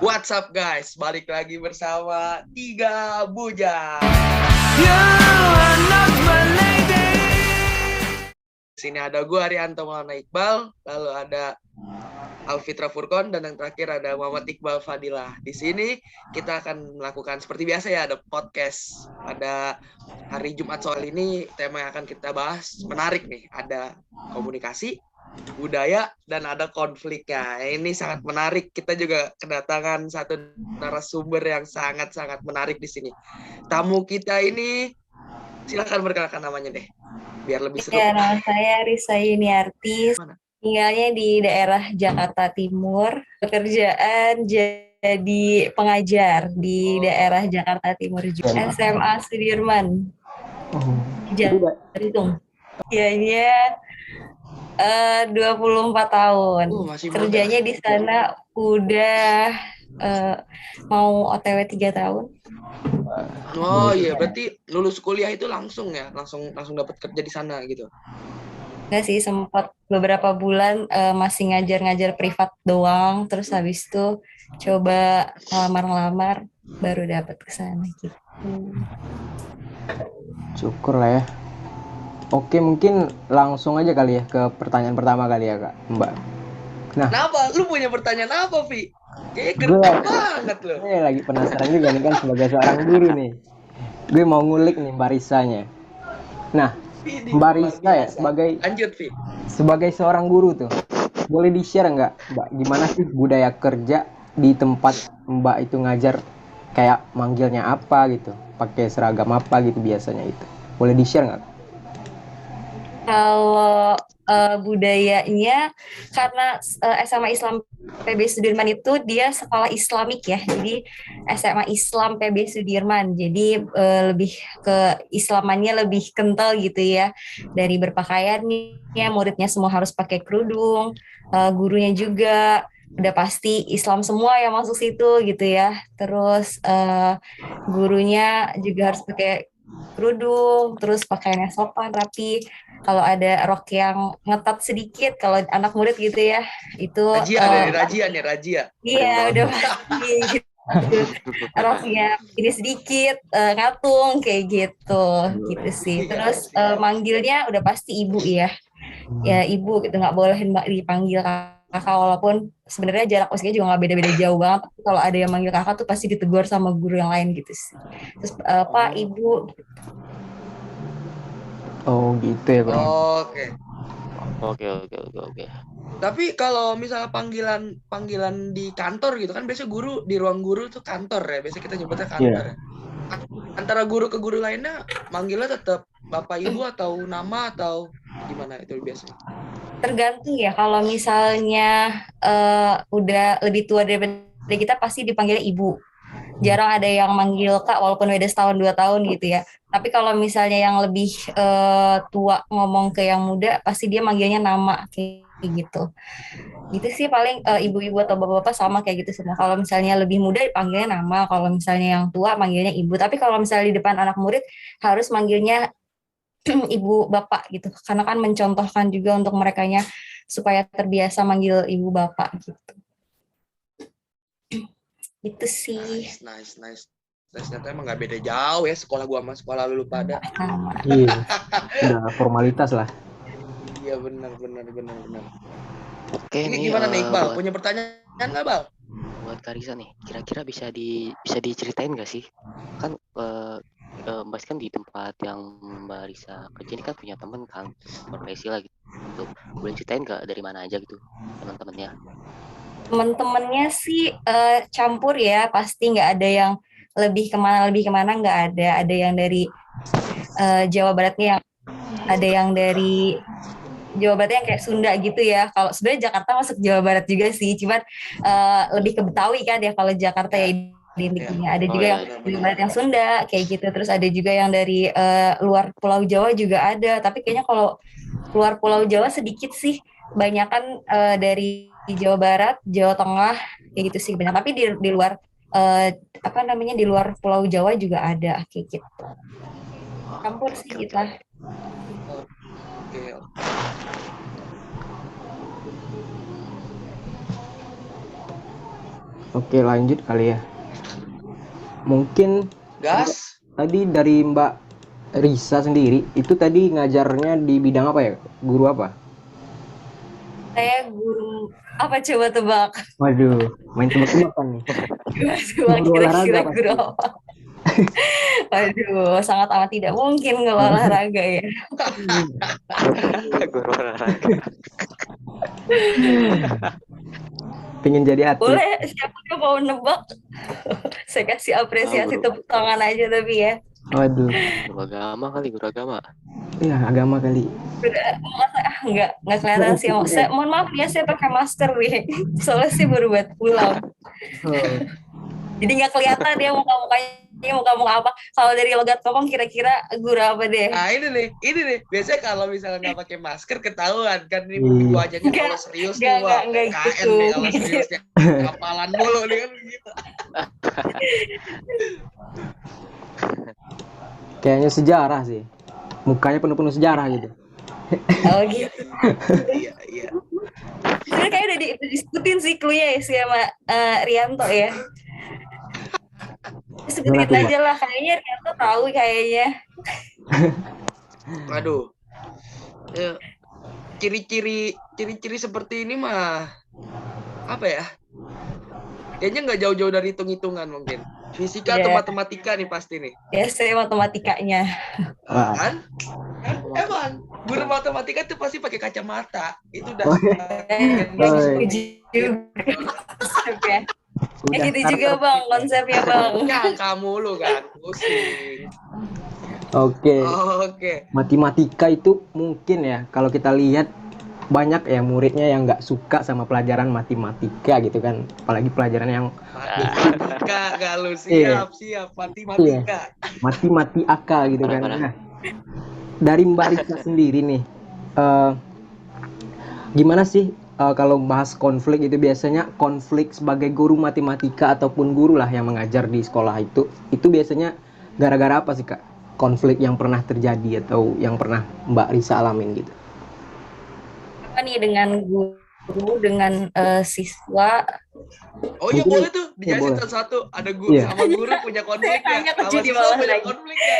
What's up guys, balik lagi bersama Tiga Bujang. Sini ada gue Arianto Maulana Iqbal, lalu ada Alfitra Furkon, dan yang terakhir ada Muhammad Iqbal Fadilah. Di sini kita akan melakukan seperti biasa ya, ada podcast. Pada hari Jumat soal ini tema yang akan kita bahas menarik nih, ada komunikasi, budaya, dan ada konfliknya. Ini sangat menarik. Kita juga kedatangan satu narasumber yang sangat-sangat menarik di sini. Tamu kita ini, silakan perkenalkan namanya deh, biar lebih seru. Ya, nama saya Risa Yuniarti, tinggalnya di daerah Jakarta Timur, pekerjaan jadi pengajar di daerah Jakarta Timur juga. SMA Sudirman, Jantung. Usianya 24 tahun. Kerjanya di sana udah mau OTW 3 tahun. Oh iya, berarti lulus kuliah itu langsung dapat kerja di sana gitu. Enggak sih, sempat beberapa bulan masih ngajar-ngajar privat doang, terus habis itu coba ngelamar-ngelamar baru dapat ke sana gitu. Syukur lah ya. Oke, mungkin langsung aja kali ya ke pertanyaan pertama kali ya Kak, Mbak. Nah, kenapa? Lu punya pertanyaan apa, Vi? Kayaknya gertak banget lo. Lagi penasaran juga nih kan sebagai seorang guru nih. Gue mau ngulik nih Mbak Risanya. Nah, Mbak Risa ya sebagai seorang guru tuh, boleh di-share nggak Mbak, gimana sih budaya kerja di tempat Mbak itu ngajar? Kayak manggilnya apa gitu, pakai seragam apa gitu biasanya itu. Boleh di-share nggak? Kalau budayanya, karena SMA Islam PB Sudirman itu dia sekolah Islamik ya, jadi SMA Islam PB Sudirman, jadi lebih ke Islamannya lebih kental gitu ya, dari berpakaiannya, muridnya semua harus pakai kerudung, gurunya juga udah pasti Islam semua yang masuk situ gitu ya, terus gurunya juga harus pakai kerudung, terus pakaiannya sopan rapi. Kalau ada rok yang ngetat sedikit, kalau anak murid gitu ya, itu Rajia. Iya, udah pasti gitu. Roknya ini sedikit ngatung kayak gitu sih. Terus manggilnya udah pasti ibu ya ibu gitu, nggak boleh mbak dipanggil kakak, walaupun sebenarnya jarak usianya juga nggak beda-beda jauh banget, tapi kalau ada yang manggil kakak tuh pasti ditegur sama guru yang lain gitu sih. Terus pak, ibu. Oh gitu ya Bang. Oke. Tapi kalau misalnya panggilan di kantor gitu kan, biasanya guru di ruang guru tuh kantor ya, biasanya kita nyebutnya kantor. Yeah. Antara guru ke guru lainnya manggilnya tetap bapak ibu atau nama atau gimana itu biasanya? Tergantung ya, kalau misalnya udah lebih tua dari kita pasti dipanggilnya ibu. Jarang ada yang manggil kak walaupun beda setahun 2 tahun gitu ya. Tapi kalau misalnya yang lebih tua ngomong ke yang muda, pasti dia manggilnya nama kayak gitu. Gitu sih paling ibu-ibu atau bapak-bapak sama kayak gitu semua. Kalau misalnya lebih muda panggilnya nama, kalau misalnya yang tua manggilnya ibu. Tapi kalau misalnya di depan anak murid harus manggilnya ibu bapak gitu. Karena kan mencontohkan juga untuk merekanya supaya terbiasa manggil ibu bapak gitu. Itu sih. Nice. Ternyata emang gak beda jauh ya sekolah gua sama sekolah lu pada. Iya. Udah formalitas lah. Iya benar. Oke, ini gimana nih Iqbal? Punya pertanyaan nggak Bal? Buat Karisa nih, kira-kira bisa diceritain nggak sih? Kan Mbak kan di tempat yang Mbak Risa kerja ini kan punya temen kan, profesi lah gitu. Boleh ceritain nggak dari mana aja gitu teman-temannya? Teman-temannya sih campur ya, pasti nggak ada yang lebih kemana nggak ada. Ada yang dari Jawa Baratnya, ada yang dari Jawa Barat yang kayak Sunda gitu ya. Kalau sebenarnya Jakarta masuk Jawa Barat juga sih, cuman lebih ke Betawi kan ya kalau Jakarta ya identiknya. Ada juga yang Jawa Barat yang Sunda kayak gitu. Terus ada juga yang dari luar Pulau Jawa juga ada. Tapi kayaknya kalau luar Pulau Jawa sedikit sih. Banyakan dari Jawa Barat, Jawa Tengah kayak gitu sih banyak. Tapi di luar di luar Pulau Jawa juga ada kayak gitu. Campur sih kita. Oke, lanjut kali ya. Mungkin Gas. tadi dari Mbak Risa sendiri, itu tadi ngajarnya di bidang apa ya? Guru apa? Saya guru apa, coba tebak? Waduh, main tebak-tebakan nih. Coba Guru olahraga kira-kira pasti. guru apa? Waduh, sangat amat tidak mungkin kalau olahraga ya. Guru olahraga. Pengen jadi atlet. Boleh, siapa yang mau nebak? Saya kasih apresiasi Guru. tepuk tangan aja tapi ya. Waduh, Guru agama kali, guru agama. iya agama kali. Nggak kelihatan sih. Mohon maaf ya, saya pakai masker nih. Soalnya sih baru buat pulang. Oh. Jadi nggak kelihatan dia muka-muka apa. Kalau dari logat ngomong kira-kira guru apa deh? Nah ini nih. Biasanya kalau misalnya nggak pakai masker ketahuan kan nih Iya. wajahnya kalau serius nih Nggak, wah nggak KN gitu. nih kalau seriusnya kapalan mulu nih kan gitu. Kayaknya sejarah sih. Mukanya penuh-penuh sejarah gitu. Oh gitu. Iya. Sebenarnya kayak udah disebutin sih clue-nya ya sih sama Rianto ya. Sebutin aja lah, kayaknya Rianto tahu kayaknya. Aduh. Ya, ciri-ciri seperti ini mah apa ya? Kayaknya nggak jauh-jauh dari hitung-hitungan mungkin. Fisika atau matematika nih pasti nih. Ya, saya matematikanya. Kan? Emang guru matematika tuh pasti pakai kacamata. Itu udah konsepnya. Gitu juga Bang, konsepnya Bang. Ya kamu lu kan pusing. Oke. Matematika itu mungkin ya kalau kita lihat banyak ya muridnya yang nggak suka sama pelajaran matematika gitu kan, apalagi pelajaran yang matematika gak lu siap matematika. Matematika gitu kan. Nah, dari Mbak Rika sendiri nih, gimana sih kalau bahas konflik itu biasanya konflik sebagai guru matematika ataupun guru lah yang mengajar di sekolah itu biasanya gara-gara apa sih Kak? Konflik yang pernah terjadi atau yang pernah Mbak Risa alamin gitu? Apa nih dengan guru dengan siswa? Oh iya boleh tuh dijelasin satu-satu. Ada guru sama guru punya konflik ya, sama siswa punya konflik ya.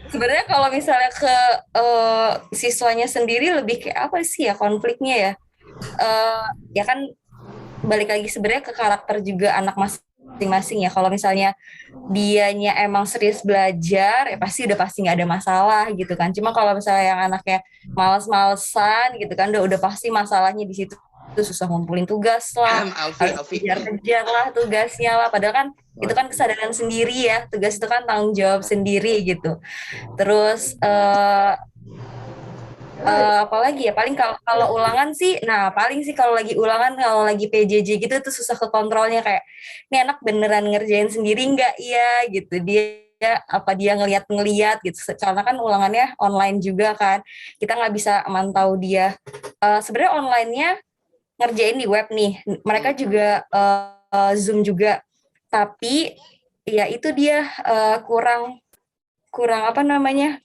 Sebenarnya kalau misalnya ke siswanya sendiri lebih kayak apa sih ya konfliknya ya? Ya kan balik lagi sebenarnya ke karakter juga anak masing-masing ya. Kalau misalnya dianya emang serius belajar, ya pasti nggak ada masalah gitu kan. Cuma kalau misalnya yang anaknya malas-malesan gitu kan, udah pasti masalahnya di situ. Itu susah ngumpulin tugas lah, harus kejar-kejar lah tugasnya lah. Padahal kan itu kan kesadaran sendiri ya, tugas itu kan tanggung jawab sendiri gitu. Terus apalagi ya paling kalau ulangan sih, nah paling sih kalau lagi ulangan, kalau lagi PJJ gitu tuh susah ke kontrolnya, kayak ini anak beneran ngerjain sendiri nggak ya gitu, dia apa dia ngeliat gitu, karena kan ulangannya online juga kan, kita nggak bisa mantau dia. Sebenarnya online-nya ngerjain di web nih, mereka juga Zoom juga, tapi ya itu dia kurang apa namanya,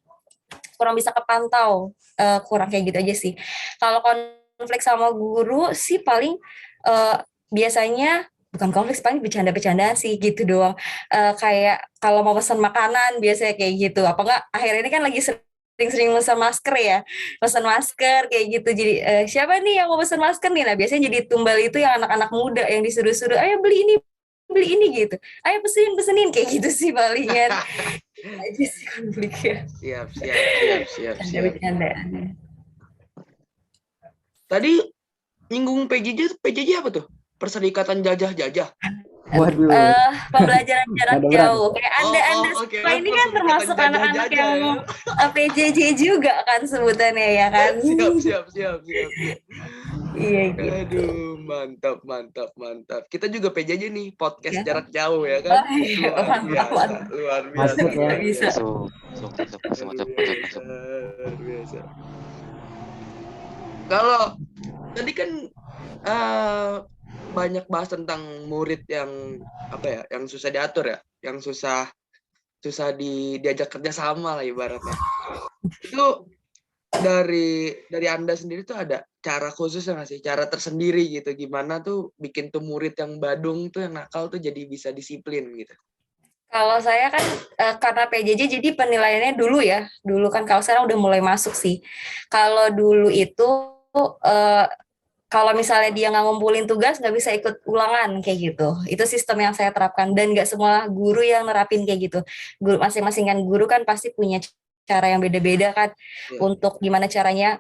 kurang bisa kepantau, kurang kayak gitu aja sih. Kalau konflik sama guru sih paling biasanya bukan konflik, paling bercanda-bercandaan sih gitu doang. Kayak kalau mau pesan makanan biasanya kayak gitu. Apa enggak akhirnya ini kan lagi sering pesan masker ya, pesan masker kayak gitu. Jadi siapa nih yang mau pesan masker nih? Nah biasanya jadi tumbal itu yang anak-anak muda yang disuruh-suruh, ayo beli ini gitu, ayo pesenin kayak gitu sih palingan. Aja sih konfliknya. Siap. Tadi nyinggung PJJ apa tuh? Perserikatan Jajah. Waduh. Pembelajaran jarak jauh. Kayak Anda semua ini kan termasuk anak-anak yang PJJ juga kan sebutannya ya kan? Siap. Iya gitu. Aduh, mantap. Kita juga PJJ nih, podcast jarak jauh ya kan? Luar biasa. Bisa. Masuk. Biasa. Kalau tadi kan banyak bahas tentang murid yang apa ya, yang susah diatur ya, yang susah diajak kerja sama lah ibaratnya. Itu dari Anda sendiri tuh ada cara khusus nggak sih, cara tersendiri gitu, gimana tuh bikin tuh murid yang badung tuh yang nakal tuh jadi bisa disiplin gitu? Kalau saya kan karena PJJ jadi penilaiannya dulu kan, kalau sekarang udah mulai masuk sih. Kalau dulu itu kalau misalnya dia nggak ngumpulin tugas nggak bisa ikut ulangan kayak gitu. Itu sistem yang saya terapkan dan nggak semua guru yang nerapin kayak gitu. Guru masing-masing kan guru kan pasti punya cara yang beda-beda kan untuk gimana caranya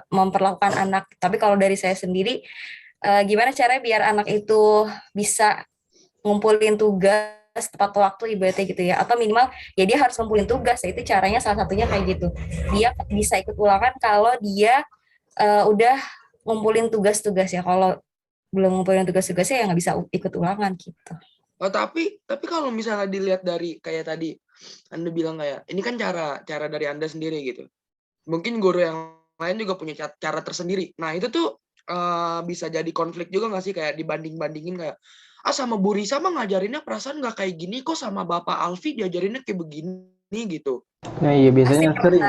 memperlakukan anak. Tapi kalau dari saya sendiri gimana caranya biar anak itu bisa ngumpulin tugas tepat waktu ibaratnya gitu ya, atau minimal ya dia harus ngumpulin tugas ya, itu caranya salah satunya kayak gitu. Dia bisa ikut ulangan kalau dia udah ngumpulin tugas-tugas ya, kalau belum ngumpulin tugas-tugasnya ya nggak bisa ikut ulangan gitu. Oh tapi kalau misalnya dilihat dari kayak tadi Anda bilang kayak ini kan cara dari Anda sendiri gitu, mungkin guru yang lain juga punya cara tersendiri. Nah itu tuh bisa jadi konflik juga nggak sih, kayak dibanding-bandingin kayak sama Bu Risa mah ngajarinnya perasaan nggak kayak gini, kok sama Bapak Alfi diajarinnya kayak begini gitu. Nah iya biasanya sering.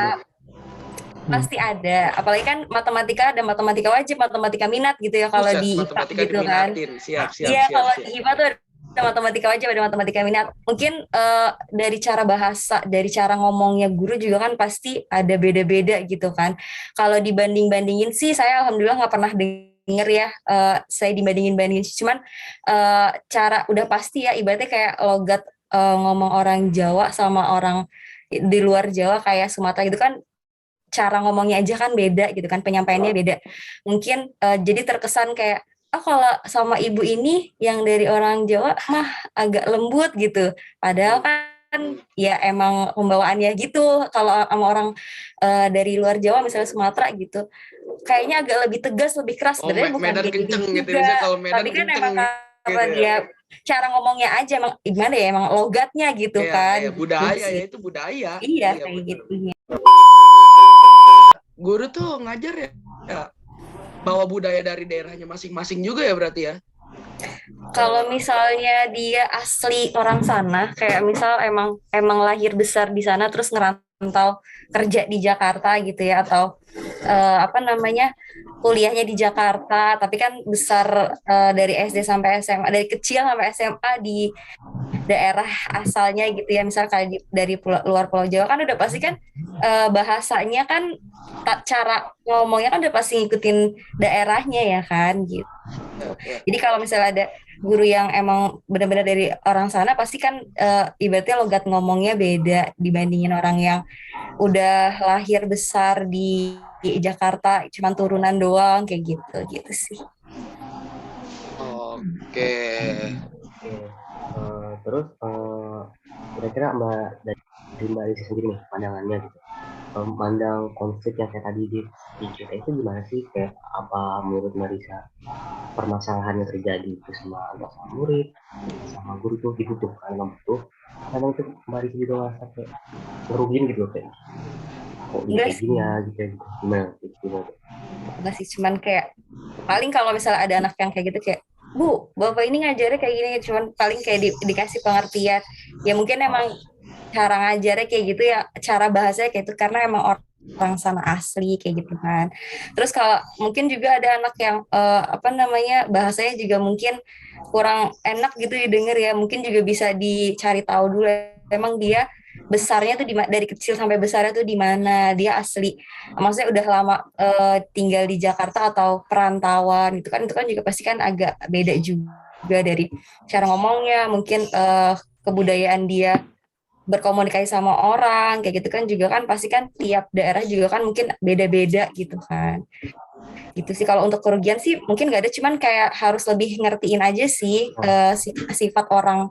Pasti ada, apalagi kan matematika ada matematika wajib, matematika minat gitu ya kalau di IPA gitu kan. Iya, kalau di IPA tuh ada matematika wajib, ada matematika minat. Mungkin dari cara bahasa, dari cara ngomongnya guru juga kan pasti ada beda-beda gitu kan. Kalau dibanding-bandingin sih saya alhamdulillah nggak pernah denger ya saya dibandingin-bandingin. Cuman cara udah pasti ya, ibaratnya kayak logat ngomong orang Jawa sama orang di luar Jawa kayak Sumatera gitu kan, cara ngomongnya aja kan beda gitu kan, penyampaiannya beda. Mungkin jadi terkesan kayak kalau sama ibu ini yang dari orang Jawa mah agak lembut gitu. Padahal kan ya emang pembawaannya gitu. Kalau sama orang dari luar Jawa misalnya Sumatera gitu, kayaknya agak lebih tegas, lebih keras. Sebenarnya bukan kayak gitu juga. Tapi kan emang karena dia cara ngomongnya aja emang gimana ya, emang logatnya gitu kan. Budaya ya, itu budaya. Iya kayak gitu. Guru tuh ngajar ya bawa budaya dari daerahnya masing-masing juga ya berarti ya. Kalau misalnya dia asli orang sana, kayak misal emang lahir besar di sana terus ngerantau kerja di Jakarta gitu ya, atau kuliahnya di Jakarta tapi kan besar dari SD sampai SMA, dari kecil sampai SMA di daerah asalnya gitu ya, misal kayak dari luar Pulau Jawa kan udah pasti kan bahasanya kan cara ngomongnya kan udah pasti ngikutin daerahnya ya kan gitu. Jadi kalau misalnya ada guru yang emang benar-benar dari orang sana pasti kan ibaratnya logat ngomongnya beda dibandingin orang yang udah lahir besar di Jakarta cuman turunan doang kayak gitu sih. Oke. Terus kira-kira dari Mbak Risa sendiri nih pandangannya gitu, pandang konflik yang kayak tadi di cerita itu gimana sih, kayak apa menurut Mbak Risa permasalahan yang terjadi itu sama murid sama guru tuh dibutuhkan betul, kadang itu Mbak Risa juga ngerasa kayak ngerugiin gitu kayak kok di kayak gini ya gitu gimana. Enggak sih, cuman kayak paling kalau misalnya ada anak yang kayak gitu kayak, Bu, Bapak ini ngajarnya kayak gini, cuman paling kayak dikasih pengertian. Ya mungkin emang cara ngajarnya kayak gitu ya, cara bahasanya kayak itu karena emang orang sana asli kayak gitu kan. Terus kalau mungkin juga ada anak yang bahasanya juga mungkin kurang enak gitu didengar ya, mungkin juga bisa dicari tahu dulu emang dia besarnya tuh dari kecil sampai besarnya tuh di mana, dia asli maksudnya udah lama tinggal di Jakarta atau perantauan gitu kan, itu kan juga pasti kan agak beda juga dari cara ngomongnya, mungkin kebudayaan dia berkomunikasi sama orang kayak gitu kan juga kan pasti kan tiap daerah juga kan mungkin beda-beda gitu kan. Gitu sih. Kalau untuk kerugian sih mungkin nggak ada, cuman kayak harus lebih ngertiin aja sih sifat orang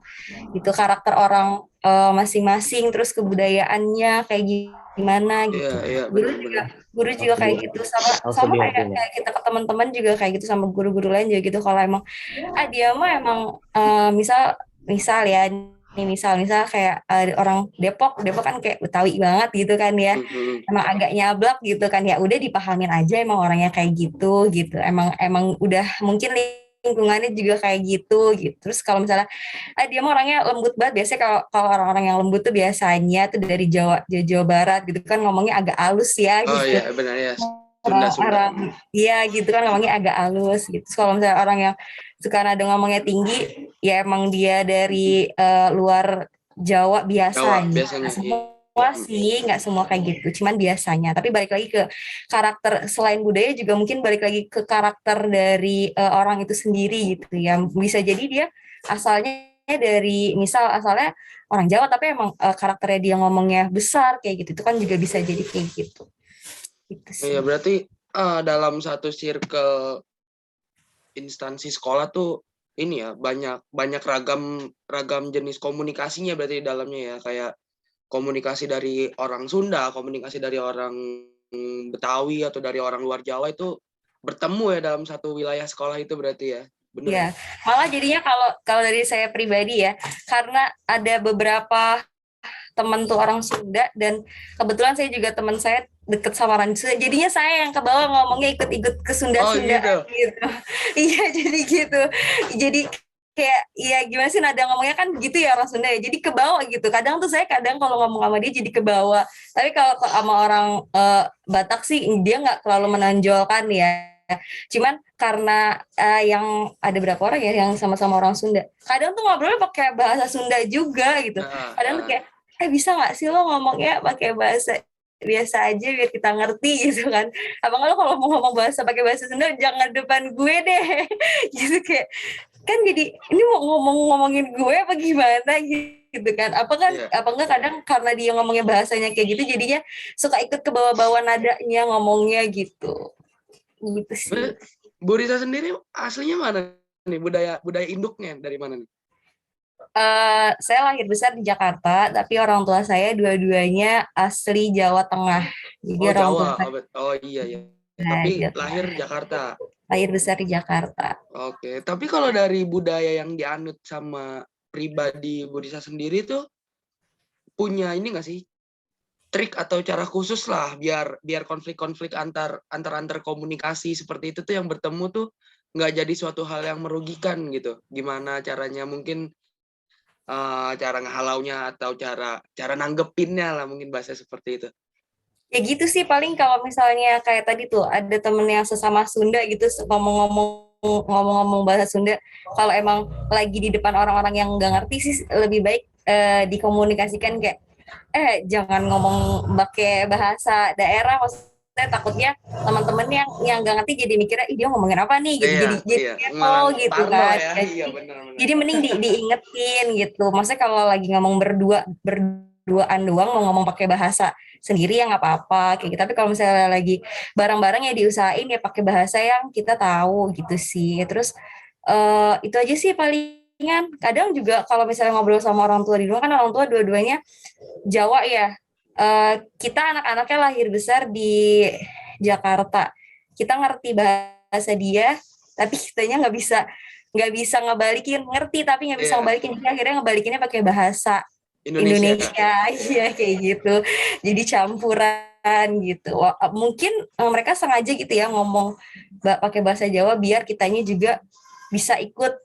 gitu, karakter orang masing-masing, terus kebudayaannya kayak gimana gitu. Guru juga kayak gitu, sama kayak kita ke teman-teman juga kayak gitu, sama guru-guru lain juga gitu. Kalau emang dia mah emang misal ya nih, misal kayak orang Depok kan kayak Betawi banget gitu kan ya, emang agak nyablak gitu kan ya, udah dipahamin aja emang orangnya kayak gitu, emang udah mungkin lingkungannya juga kayak gitu gitu. Terus kalau misalnya dia mah orangnya lembut banget. Biasanya kalau kalau orang-orang yang lembut tuh biasanya tuh dari Jawa Barat gitu kan, ngomongnya agak halus ya Oh gitu. iya benar ya. Sunda. Orang iya gitu kan, ngomongnya agak halus gitu. Terus kalau misalnya orang yang suka nada ngomongnya tinggi, ya emang dia dari luar Jawa Jawa biasanya. biasanya. Semua sih, nggak semua kayak gitu. Cuman biasanya. Tapi balik lagi ke karakter, selain budaya juga mungkin balik lagi ke karakter dari orang itu sendiri gitu ya. Bisa jadi dia asalnya dari, misal asalnya orang Jawa tapi emang karakternya dia ngomongnya besar kayak gitu. Itu kan juga bisa jadi kayak gitu. Gitu sih. Iya berarti dalam satu circle instansi sekolah tuh ini ya banyak ragam jenis komunikasinya berarti di dalamnya ya, kayak komunikasi dari orang Sunda, komunikasi dari orang Betawi atau dari orang luar Jawa itu bertemu ya dalam satu wilayah sekolah itu berarti ya. Bener Ya, malah jadinya kalau kalau dari saya pribadi ya, karena ada beberapa teman tuh orang Sunda, dan kebetulan saya juga teman saya deket sama orang Sunda, jadinya saya yang ke bawah ngomongnya ikut-ikut ke Sunda-Sundaan gitu. Iya, jadi gitu. Jadi kayak, iya gimana sih, nada ngomongnya kan begitu ya orang Sunda ya, jadi ke bawah gitu. Kadang tuh saya kalau ngomong sama dia jadi ke bawah. Tapi kalau sama orang Batak sih dia nggak terlalu menonjolkan ya. Cuman karena yang ada berapa orang ya yang sama-sama orang Sunda, kadang tuh ngobrolnya pakai bahasa Sunda juga gitu. Kadang tuh kayak, bisa nggak sih lo ngomongnya pakai bahasa biasa aja biar kita ngerti gitu kan. Abang lo kalau mau ngomong bahasa pakai bahasa Sunda jangan depan gue deh. Gitu kayak, kan jadi ini mau ngomongin gue apa gimana gitu kan. Apa enggak kadang karena dia ngomongnya bahasanya kayak gitu jadinya suka ikut ke bawah-bawah nadanya ngomongnya gitu. Gitu sih. Bu Risa sendiri aslinya mana nih, budaya induknya dari mana nih? Saya lahir besar di Jakarta, tapi orang tua saya dua-duanya asli Jawa Tengah. Jadi orang Jawa. tua saya, Oh iya ya. Tapi lahir Jakarta. Lahir besar di Jakarta. Oke, tapi kalau dari budaya yang dianut sama pribadi Bu Risa sendiri tuh punya ini nggak sih, trik atau cara khusus lah biar konflik-konflik antar komunikasi seperti itu tuh yang bertemu tuh nggak jadi suatu hal yang merugikan gitu. Gimana caranya, mungkin cara ngehalaunya atau cara nanggepinnya lah, mungkin bahasa seperti itu. Ya gitu sih, paling kalau misalnya kayak tadi tuh ada temen yang sesama Sunda gitu ngomong-ngomong bahasa Sunda, kalau emang lagi di depan orang-orang yang nggak ngerti sih lebih baik dikomunikasikan kayak, jangan ngomong pakai bahasa daerah, maksudnya takutnya teman-teman yang nggak ngerti jadi mikirnya dia ngomongin apa nih gitu, jadi kepo gitu kan ya. Jadi mending diingetin gitu, maksudnya kalau lagi ngomong berduaan doang mau ngomong pakai bahasa sendiri ya nggak apa-apa kayak gitu. Tapi kalau misalnya lagi bareng-bareng ya diusahain ya pakai bahasa yang kita tahu gitu sih. Terus itu aja sih palingan. Kadang juga kalau misalnya ngobrol sama orang tua di rumah, kan orang tua dua-duanya Jawa ya. Kita anak-anaknya lahir besar di Jakarta. Kita ngerti bahasa dia, tapi kitanya nggak bisa ngebalikin, ngerti tapi nggak bisa ngebalikin. Jadi akhirnya ngebalikinnya pakai bahasa Indonesia. Iya kayak gitu. Jadi campuran gitu. Mungkin mereka sengaja gitu ya ngomong pakai bahasa Jawa biar kitanya juga bisa ikut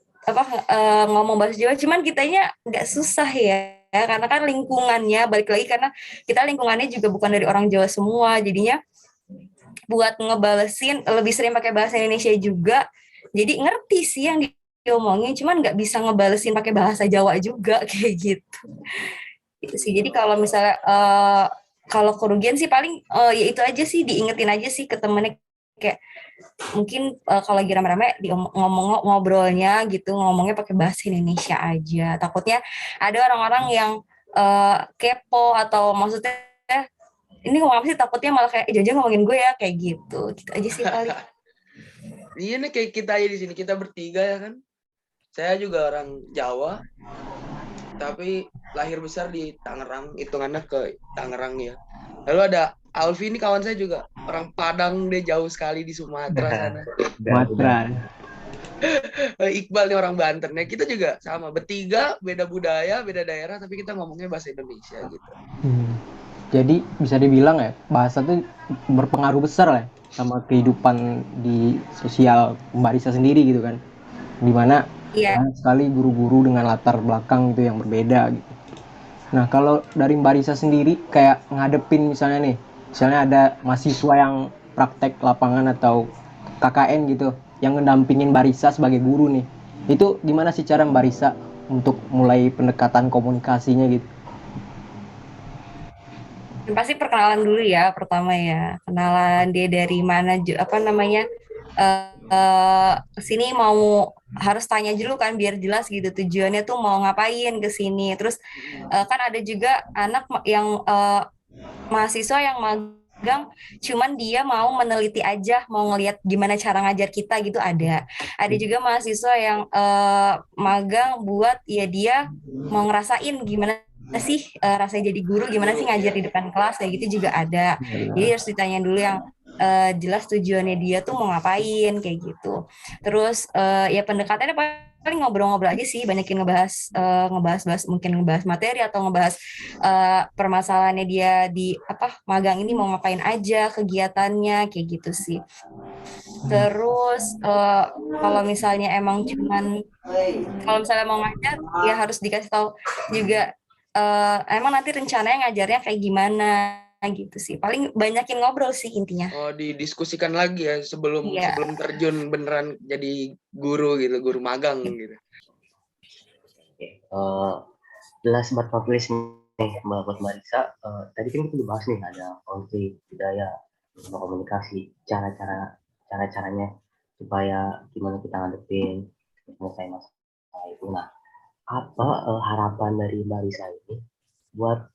ngomong bahasa Jawa. Cuman kitanya nggak susah ya, karena kan lingkungannya, balik lagi karena kita lingkungannya juga bukan dari orang Jawa semua. Jadinya buat ngebalesin lebih sering pakai bahasa Indonesia juga. Jadi ngerti sih yang diomongin, cuman nggak bisa ngebalesin pakai bahasa Jawa juga kayak gitu. Gitu sih. Jadi kalau misalnya kalau kerugian sih paling ya itu aja sih, diingetin aja sih ke temennya kayak mungkin kalau lagi rame-rame ngobrolnya gitu, ngomongnya pakai bahasa Indonesia aja. Takutnya ada orang-orang yang kepo atau maksudnya ini ngomong apa sih, takutnya malah kayak jangan ngomongin gue ya kayak gitu. Gitu aja sih paling. Iya nih kayak kita aja di sini, kita bertiga ya kan. Saya juga orang Jawa, tapi lahir besar di Tangerang, hitungannya ke Tangerang ya. Lalu ada Alfi, ini kawan saya juga orang Padang, dia jauh sekali di Sumatera sana. Sumatera. Iqbal nih orang Banten. Nah, kita juga sama, bertiga, beda budaya, beda daerah, tapi kita ngomongnya bahasa Indonesia gitu. Jadi bisa dibilang ya, bahasa tuh berpengaruh besar lah sama kehidupan di sosial Mbak Risa sendiri gitu kan. dimana Iya. banyak sekali guru-guru dengan latar belakang itu yang berbeda gitu. Nah, kalau dari Mbak Risa sendiri kayak ngadepin misalnya ada mahasiswa yang praktek lapangan atau KKN gitu, yang ngedampingin Mbak Risa sebagai guru nih. Itu gimana sih cara Mbak Risa untuk mulai pendekatan komunikasinya gitu? Yang pasti perkenalan dulu ya, pertama ya. Kenalan dia dari mana, apa namanya, sini mau harus tanya dulu kan biar jelas gitu tujuannya tuh mau ngapain ke sini. Terus kan ada juga anak yang mahasiswa yang magang cuman dia mau meneliti aja, mau ngelihat gimana cara ngajar kita gitu ada juga mahasiswa yang magang buat ya dia mau ngerasain gimana sih rasanya jadi guru, gimana sih ngajar di depan kelas kayak gitu juga ada. Jadi harus ditanya dulu yang jelas tujuannya dia tuh mau ngapain kayak gitu. Terus ya pendekatannya paling ngobrol-ngobrol aja sih, banyakin ngebahas mungkin ngebahas materi atau ngebahas permasalahannya dia di apa magang ini mau ngapain aja kegiatannya kayak gitu sih. Terus kalau misalnya emang kalau misalnya mau ngajar ya harus dikasih tahu juga emang nanti rencananya ngajarnya kayak gimana gitu sih. Paling banyakin ngobrol sih intinya. Oh, didiskusikan lagi ya sebelum Iya. terjun beneran jadi guru gitu, guru magang gitu. Jelas buat tulis nih buat Marisa. Tadi kan kita dibahas nih ada konflik budaya, sama komunikasi, caranya supaya gimana kita ngadepin selesai masalah itu. Nah, apa harapan dari Marisa ini buat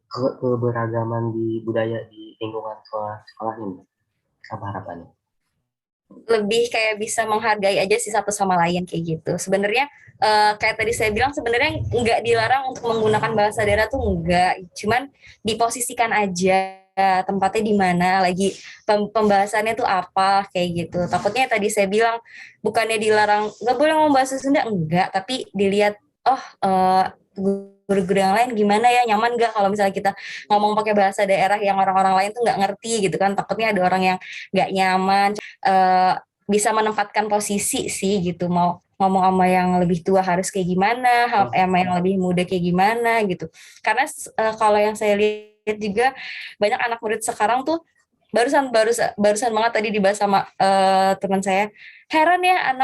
keberagaman di budaya di lingkungan sekolah ini? Apa harapannya? Lebih kayak bisa menghargai aja sih satu sama lain kayak gitu. Sebenarnya kayak tadi saya bilang sebenarnya nggak dilarang untuk menggunakan bahasa daerah tuh enggak, cuman diposisikan aja tempatnya di mana, lagi pembahasannya tuh apa kayak gitu. Takutnya tadi saya bilang bukannya dilarang nggak boleh ngomong bahasa Sunda enggak, tapi dilihat guru-guru yang lain gimana ya, nyaman nggak kalau misalnya kita ngomong pakai bahasa daerah yang orang-orang lain tuh nggak ngerti gitu kan. Takutnya ada orang yang nggak nyaman. Bisa menempatkan posisi sih gitu, mau ngomong sama yang lebih tua harus kayak gimana, sama yang lebih muda kayak gimana gitu. Karena kalau yang saya lihat juga banyak anak murid sekarang tuh barusan banget tadi dibahas sama teman saya. Heran ya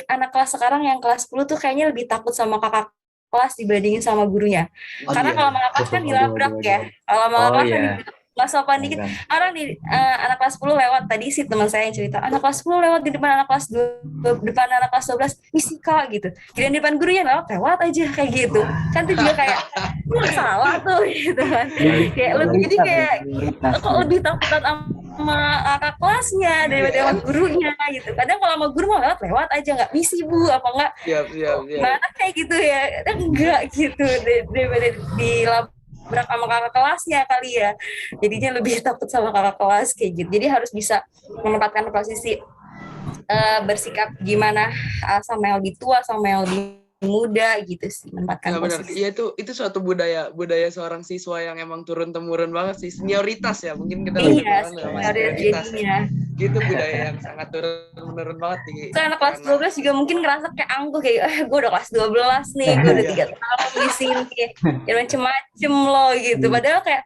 anak kelas sekarang yang kelas 10 tuh kayaknya lebih takut sama kakak kelas dibandingin sama gurunya. Karena kalau malah kelas kan dilabrak ya. Kalau malah kelas kan nggak sopan dikit. Orang di anak kelas 10 lewat, tadi sih teman saya yang cerita, anak kelas 10 lewat di depan anak kelas 12, misika gitu. Kirain di depan gurunya lewat aja kayak gitu. Kan itu juga kayak salah tuh gitu kan. Kayak jadi kayak kok lebih takutan sama kakak kelasnya daripada sama gurunya gitu. Kadang kalau sama guru mau lewat aja, nggak misi bu apa enggak. Siap. Mana kayak gitu ya, enggak gitu daripada dilabrak sama kakak kelasnya kali ya. Jadinya lebih takut sama kakak kelas kayak gitu. Jadi harus bisa menempatkan posisi bersikap gimana sama yang lebih tua sama yang lebih muda gitu sih, menempatkan posisi. Iya itu suatu budaya seorang siswa yang emang turun temurun banget sih, senioritas ya mungkin kita senioritas ya. Gitu budaya yang sangat turun menurun banget nih. Anak kelas 12 juga mungkin ngerasa kayak angkuh kayak gue udah kelas 12 nih, gue udah 3 tahun di sini, ya macem-macem loh gitu. Padahal kayak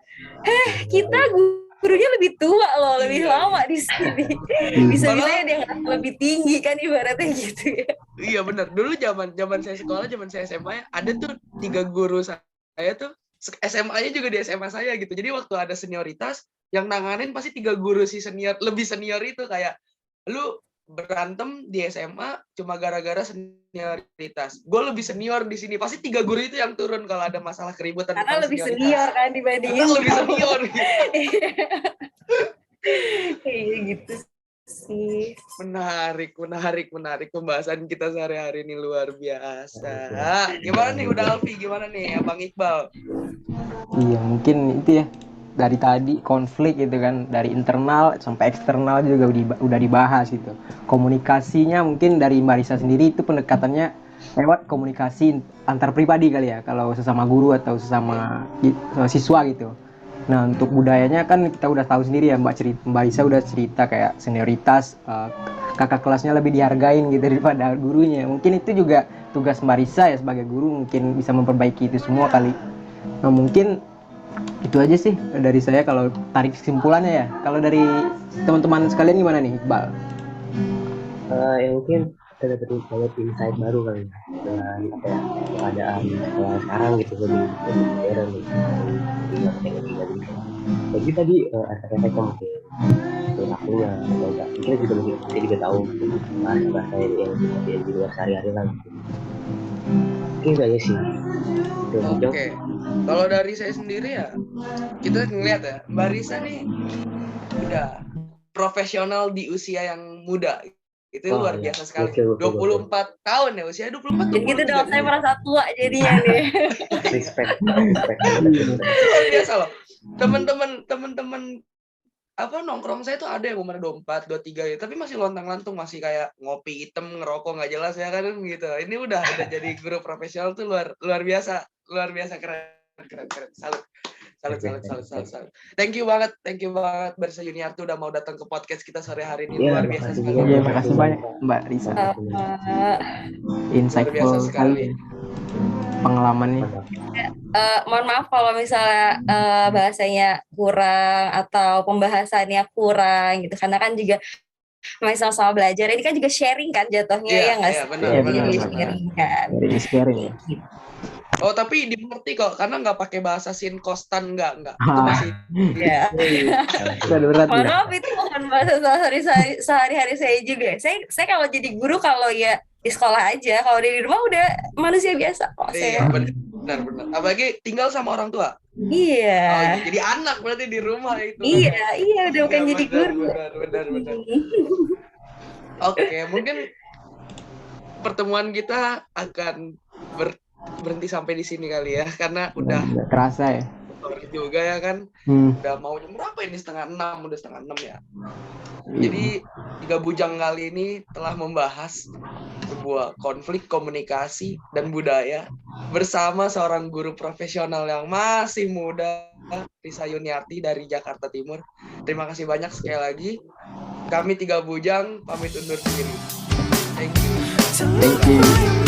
kita gurunya lebih tua loh, lebih lama di sini. Bisa-bisanya dia lebih tinggi kan ibaratnya gitu ya. Iya benar. Dulu zaman saya sekolah, zaman saya SMA ada tuh 3 guru saya tuh SMA-nya juga di SMA saya gitu. Jadi waktu ada senioritas yang nanganin pasti 3 guru lebih senior itu, kayak lu berantem di SMA cuma gara-gara senioritas. Gue lebih senior di sini, pasti 3 guru itu yang turun kalau ada masalah keributan. Karena lebih senior kan dibandingin. Karena lebih senior. Kayak gitu sih. Menarik pembahasan kita sehari-hari ini, luar biasa. Gimana nih udah Alfi, gimana nih Abang Iqbal? Iya mungkin itu ya, dari tadi konflik gitu kan, dari internal sampai eksternal juga udah dibahas itu. Komunikasinya mungkin dari Mbak Risa sendiri itu pendekatannya lewat komunikasi antar pribadi kali ya, kalau sesama guru atau sesama siswa gitu. Nah untuk budayanya kan kita udah tahu sendiri ya, Mbak Risa udah cerita kayak senioritas, kakak kelasnya lebih dihargain gitu daripada gurunya. Mungkin itu juga tugas Mbak Risa ya sebagai guru, mungkin bisa memperbaiki itu semua kali. Nah mungkin itu aja sih dari saya kalau tarik kesimpulannya ya. Kalau dari teman-teman sekalian gimana nih Iqbal? Ya mungkin kita dapat banyak insight baru kali ya dengan apa ya keadaan sekarang gitu lebih modern gitu tinggal teknologi tadi jadi tadi efek-efeknya mungkin perilakunya atau enggak kita juga mungkin kita juga tahu bahasa yang di luar sehari-hari lah gitu. Mungkin kayaknya sih itu Bujang. Oke, kalau dari saya sendiri ya kita ngeliat ya Mbak Risa nih udah profesional di usia yang muda. Itu luar biasa sekali. 24 tahun ya usia 24 tahun. Jadi gitu dong, saya merasa tua jadinya nih. Respect. Luar biasa loh. Teman-teman apa nongkrong saya tuh ada yang umur 24, 23 ya, tapi masih lontang-lantung, masih kayak ngopi hitam, ngerokok nggak jelas ya kan gitu. Ini udah jadi guru profesional tuh luar biasa keren. Salut. Thank you banget Barisa Yuniarti udah mau datang ke podcast kita sore hari ini. Luar biasa sekali. Iya, makasih banyak Mbak Risa. Insightful sekali pengalamannya. Mohon maaf kalau misalnya bahasanya kurang atau pembahasannya kurang gitu, karena kan juga masih sama-sama belajar. Ini kan juga sharing kan jatuhnya ya nggak sih? Benar. Sharing kan. Sharing ya. Oh tapi dimengerti kok karena nggak pakai bahasa sinkostan nggak itu masih ya. Mohon maaf itu bukan bahasa sehari-hari saya juga. Saya kalau jadi guru kalau ya di sekolah aja, kalau di rumah udah manusia biasa kok saya. Benar. Apalagi tinggal sama orang tua. Iya. Jadi anak berarti di rumah itu. Iya udah bukan jadi guru. Benar. Oke, mungkin pertemuan kita akan berhenti sampai di sini kali ya karena udah kerasa ya juga ya kan udah mau jam berapa ini udah 5:30 ya. Jadi 3 bujang kali ini telah membahas sebuah konflik komunikasi dan budaya bersama seorang guru profesional yang masih muda, Risa Yuniarti dari Jakarta Timur. Terima kasih banyak sekali lagi. Kami 3 bujang pamit undur diri. Thank you.